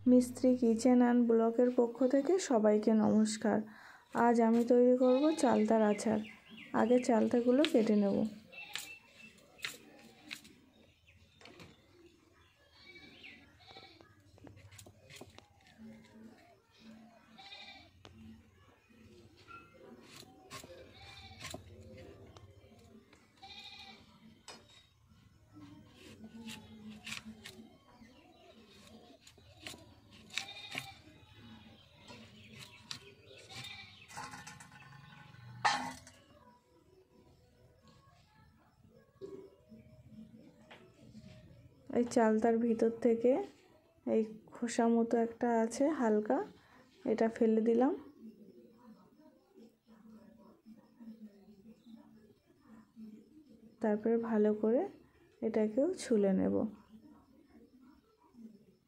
মিস্ত্রি kitchen and ব্লকের পক্ষ থেকে সবাইকে নমস্কার। আজ আমি তৈরি করব চালতার আচার। আগে চালতাগুলো কেটে নেব। এই চালতার ভিতর থেকে এই খোসা মতো একটা আছে হালকা, এটা ফেলে দিলাম। তারপরে ভালো করে এটাকেও ছুলে নেব,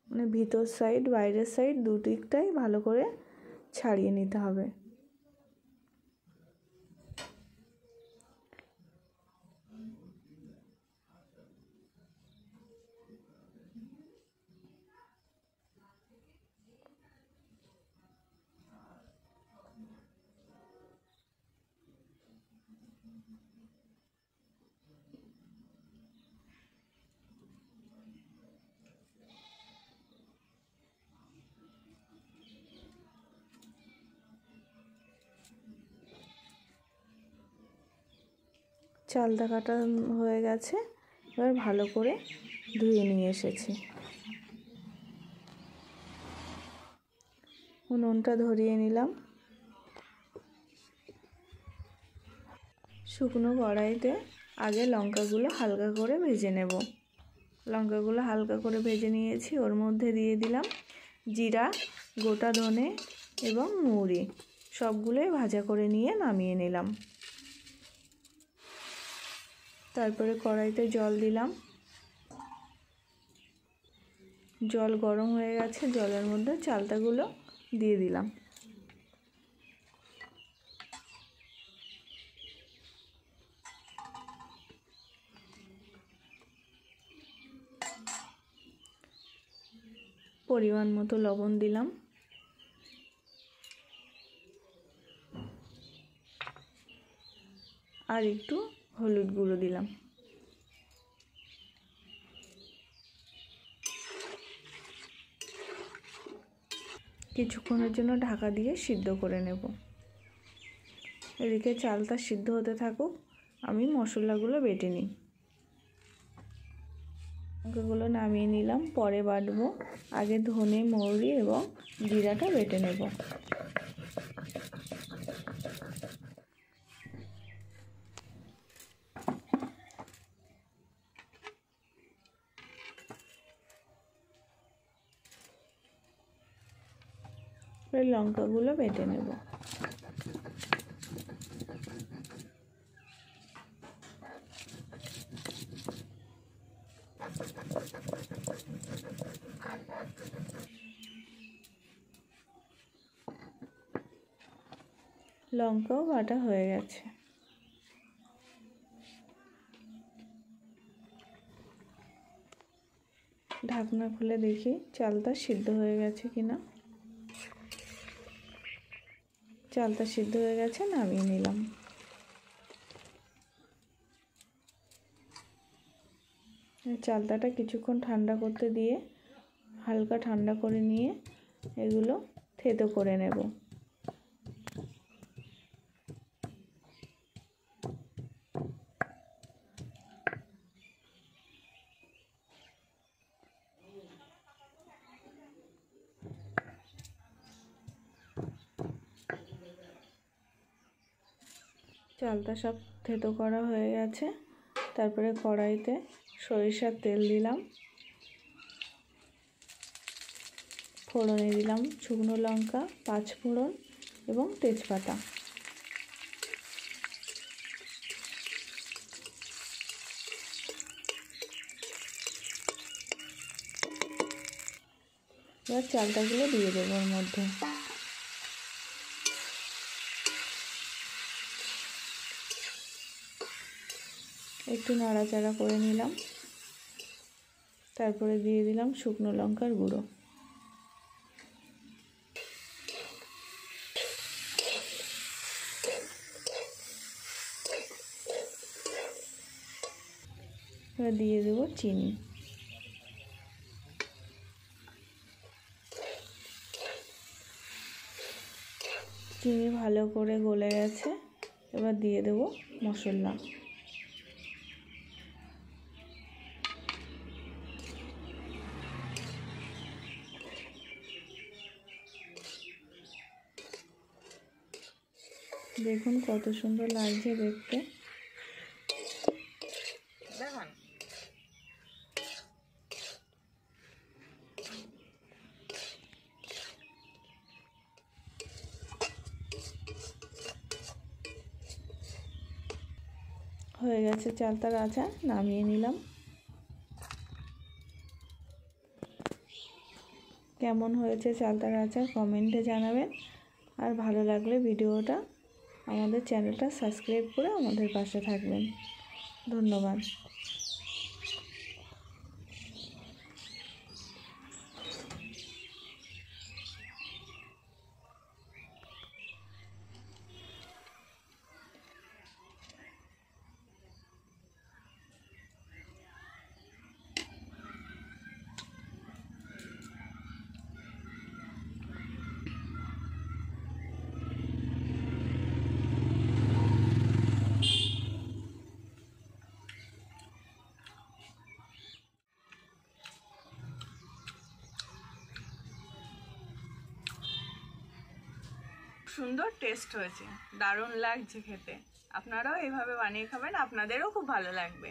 মানে ভিতর সাইড বাইরের সাইড দুদিকটাই ভালো করে ছাড়িয়ে নিতে হবে। চালতা কাটা হয়ে গেছে, এবার ভালো করে ধুয়ে নিয়ে এসেছি। উনুনটা ধরিয়ে নিলাম। শুকনো কড়াইতে আগে লঙ্কাগুলো হালকা করে ভেজে নেব। লঙ্কাগুলো হালকা করে ভেজে নিয়েছি। ওর মধ্যে দিয়ে দিলাম জিরা, গোটা ধনে এবং মৌরি, সবগুলোই ভাজা করে নিয়ে নামিয়ে নিলাম। তারপরে কড়াইতে জল দিলাম। জল গরম হয়ে গেছে, জলের মধ্যে চালতাগুলো দিয়ে দিলাম। পরিমাণ মতো লবণ দিলাম। আর একটু হলুদ গুঁড়ো দিলাম। কিছুক্ষণের জন্য ঢাকা দিয়ে সিদ্ধ করে নেব। এদিকে চালটা সিদ্ধ হতে থাকুক, আমি মশলাগুলো বেটে নিই। লঙ্কাগুলো নামিয়ে নিলাম, পরে বাটবো। আগে ধনে, মৌরি এবং জিরাটা বেটে নেব। লঙ্কাগুলো বেটে নেব। লঙ্কাও বাটা হয়ে গেছে। ঢাকনা খুলে দেখি চালটা সিদ্ধ হয়ে গেছে কিনা। চালটা সিদ্ধ হয়ে গেছে, নামিয়ে নিলাম। চালতাটা কিছুক্ষণ ঠান্ডা করতে দিয়ে হালকা ঠান্ডা করে নিয়ে এগুলো থেতো করে নেব। চালটা সব থেতো করা হয়ে গেছে। তারপরে কড়াইতে সরিষার তেল দিলাম। ফোড়নে দিলাম শুকনো লঙ্কা, পাঁচফোড়ন এবং তেজপাতা। এবার চালটাগুলো দিয়ে দেবো ওর মধ্যে। একটু নাড়াচাড়া করে নিলাম। তারপরে দিয়ে দিলাম শুকনো লঙ্কার গুঁড়ো। এবার দিয়ে দেবো চিনি। চিনি ভালো করে গলে গেছে, এবার দিয়ে দেবো মশলা। দেখুন কত সুন্দর লাগছে দেখতে। দেখুন হয়ে গেছে চালতার আচার, নামিয়ে নিলাম। কেমন হয়েছে চালতার আচার কমেন্টে জানাবেন। আর ভালো লাগলে ভিডিওটা, আমাদের চ্যানেলটা সাবস্ক্রাইব করে আমাদের পাশে থাকবেন। ধন্যবাদ। সুন্দর টেস্ট হয়েছে, দারুণ লাগছে খেতে। আপনারাও এইভাবে বানিয়ে খাবেন, আপনাদেরও খুব ভালো লাগবে।